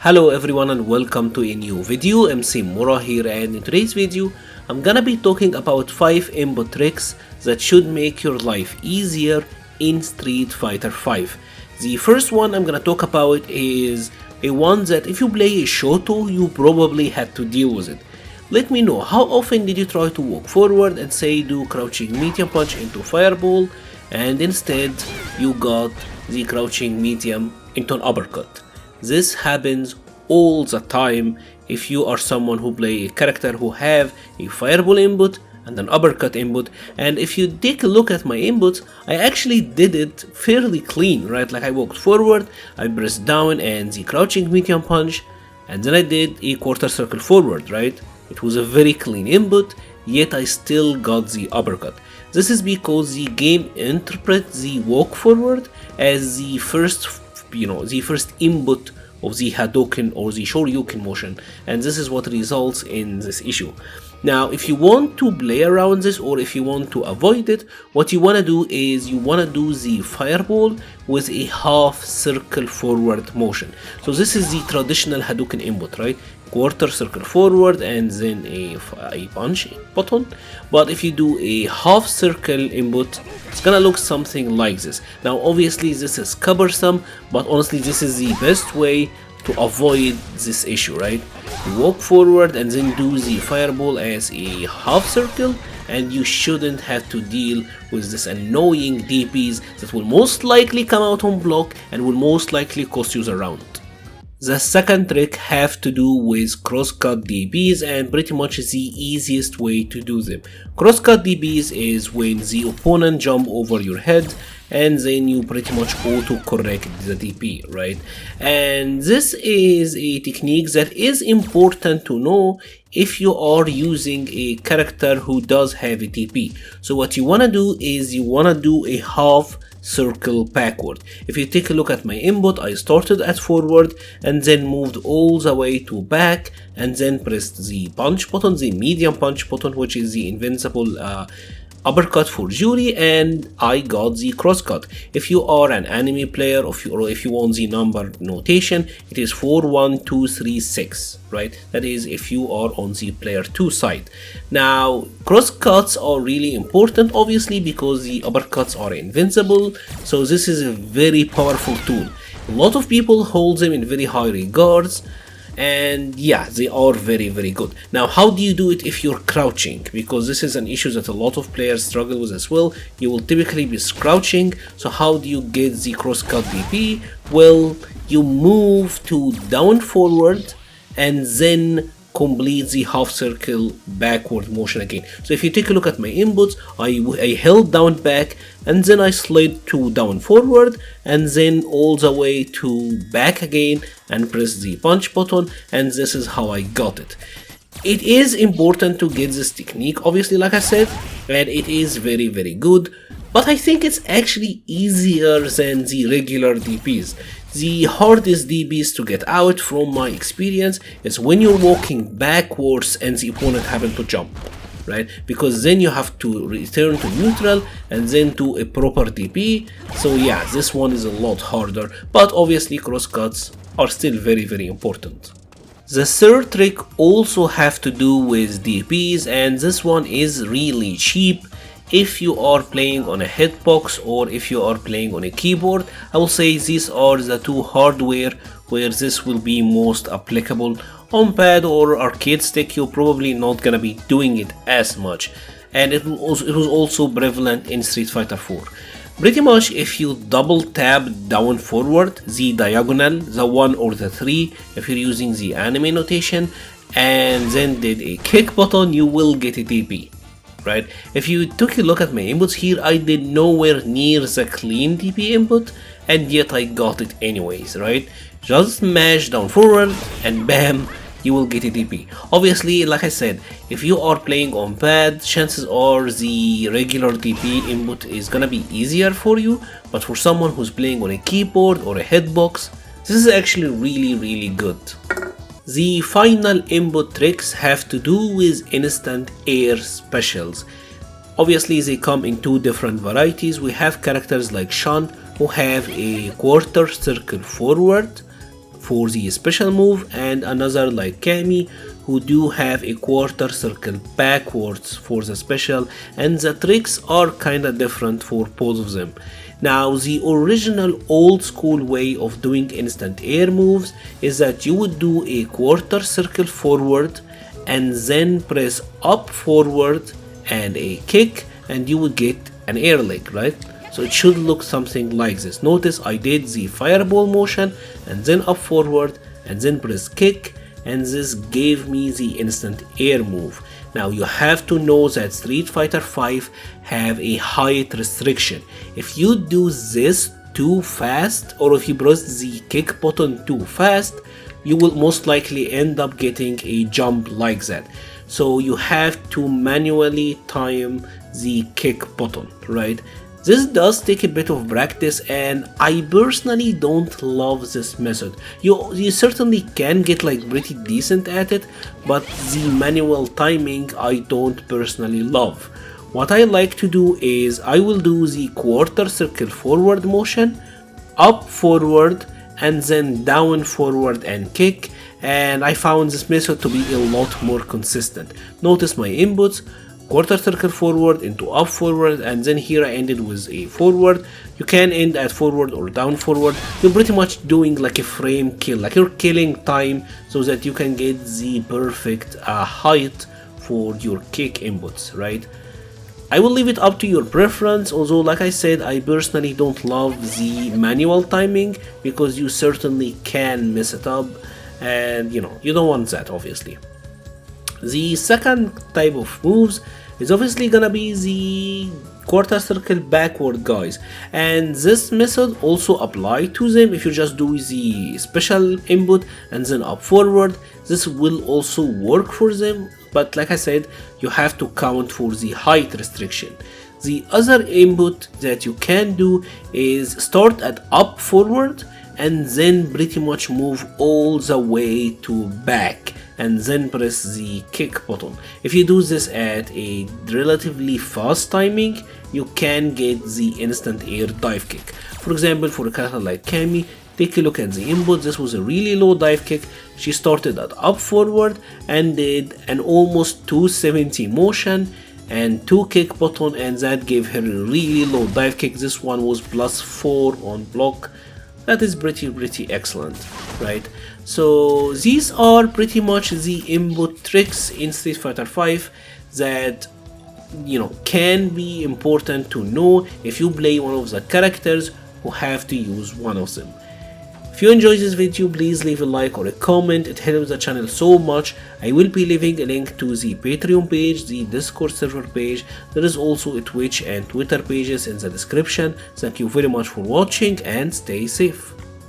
Hello everyone and welcome to a new video. MC-Mura here, and in today's video I'm gonna be talking about 5 input tricks that should make your life easier in Street Fighter V. The first one I'm gonna talk about is a one that if you play a Shoto you probably had to deal with it. Let me know, how often did you try to walk forward and say do crouching medium punch into fireball and instead you got the crouching medium into an uppercut? This happens all the time if you are someone who play a character who have a fireball input and an uppercut input. And if you take a look at my inputs, I actually did it fairly clean, right? Like I walked forward, I pressed down and the crouching medium punch, and then I did a quarter circle forward, right? It was a very clean input, yet I still got the uppercut. This is because the game interprets the walk forward as the first input of the Hadouken or the Shoryuken motion, and this is what results in this issue. Now if you want to play around this, or if you want to avoid it, what you want to do is you want to do the fireball with a half circle forward motion. So this is the traditional Hadouken input, right? Quarter circle forward and then a punch button. But if you do a half circle input, it's gonna look something like this. Now obviously this is cumbersome, but honestly this is the best way to avoid this issue, right? You walk forward and then do the fireball as a half circle, and you shouldn't have to deal with this annoying DPs that will most likely come out on block and will most likely cost you the round. The second trick have to do with crosscut DBs, and pretty much the easiest way to do them. Crosscut DBs is when the opponent jump over your head and then you pretty much auto correct the DP, right? And this is a technique that is important to know if you are using a character who does have a TP. So what you want to do is you want to do a half circle backward. If you take a look at my input, I started at forward and then moved all the way to back and then pressed the punch button, the medium punch button, which is the invincible uppercut for Jury, and I got the crosscut. If you are an anime player, or if you want the number notation, it is 4, 1, 2, 3, 6, right? That is if you are on the player 2 side. Now crosscuts are really important obviously because the uppercuts are invincible, so this is a very powerful tool. A lot of people hold them in very high regards, and yeah, they are very good. Now how do you do it if you're crouching? Because this is an issue that a lot of players struggle with as well. You will typically be crouching, so how do you get the crosscut DP? Well, you move to down forward and then complete the half circle backward motion again. So if you take a look at my inputs, I held down back and then I slid to down forward and then all the way to back again and press the punch button, and this is how I got it. It is important to get this technique obviously, like I said, and it is very good, but I think it's actually easier than the regular DPs. The hardest DBs to get out from my experience is when you're walking backwards and the opponent happen to jump, right? Because then you have to return to neutral and then do a proper DP. So yeah, this one is a lot harder, but obviously crosscuts are still very important. The third trick also have to do with DPs, and this one is really cheap. If you are playing on a hitbox or if you are playing on a keyboard, I will say these are the two hardware where this will be most applicable. On pad or arcade stick, you're probably not gonna be doing it as much, and it was also prevalent in Street Fighter IV. Pretty much if you double tap down forward, the diagonal, the 1 or the 3, if you're using the anime notation, and then did a kick button, you will get a DP. Right? If you took a look at my inputs here, I did nowhere near the clean DP input, and yet I got it anyways, right? Just mash down forward and bam, you will get a DP. Obviously, like I said, if you are playing on pad, chances are the regular DP input is gonna be easier for you, but for someone who's playing on a keyboard or a hitbox, this is actually really good. The final input tricks have to do with instant air specials. Obviously they come in two different varieties. We have characters like Chun who have a quarter circle forward for the special move, and another like Kami, who do have a quarter circle backwards for the special, and the tricks are kinda different for both of them. Now, the original old school way of doing instant air moves is that you would do a quarter circle forward and then press up forward and a kick, and you would get an air leg, right? So it should look something like this. Notice I did the fireball motion and then up forward and then press kick, and this gave me the instant air move. Now you have to know that Street Fighter V have a height restriction. If you do this too fast, or if you press the kick button too fast, you will most likely end up getting a jump like that. So you have to manually time the kick button, right? This does take a bit of practice, and I personally don't love this method. You certainly can get like pretty decent at it, but the manual timing I don't personally love. What I like to do is I will do the quarter circle forward motion, up forward, and then down forward and kick, and I found this method to be a lot more consistent. Notice my inputs: quarter circle forward into up forward, and then here I ended with a forward. You can end at forward or down forward. You're pretty much doing like a frame kill, like you're killing time so that you can get the perfect height for your kick inputs, right? I will leave it up to your preference, although like I said, I personally don't love the manual timing because you certainly can mess it up, and you don't want that obviously. The second type of moves is obviously gonna be the quarter circle backward guys, and this method also apply to them. If you just do the special input and then up forward, this will also work for them, but like I said, you have to count for the height restriction. The other input that you can do is start at up forward and then pretty much move all the way to back and then press the kick button. If you do this at a relatively fast timing, you can get the instant air dive kick. For example, for a character like Kami, take a look at the input. This was a really low dive kick. She started at up forward and did an almost 270 motion and 2 kick button, and that gave her a really low dive kick. This one was +4 on block. That is pretty excellent, right? So these are pretty much the input tricks in Street Fighter V that can be important to know if you play one of the characters who have to use one of them. If you enjoyed this video, please leave a like or a comment. It helps the channel so much. I will be leaving a link to the Patreon page, the Discord server page. There is also a Twitch and Twitter pages in the description. Thank you very much for watching and stay safe.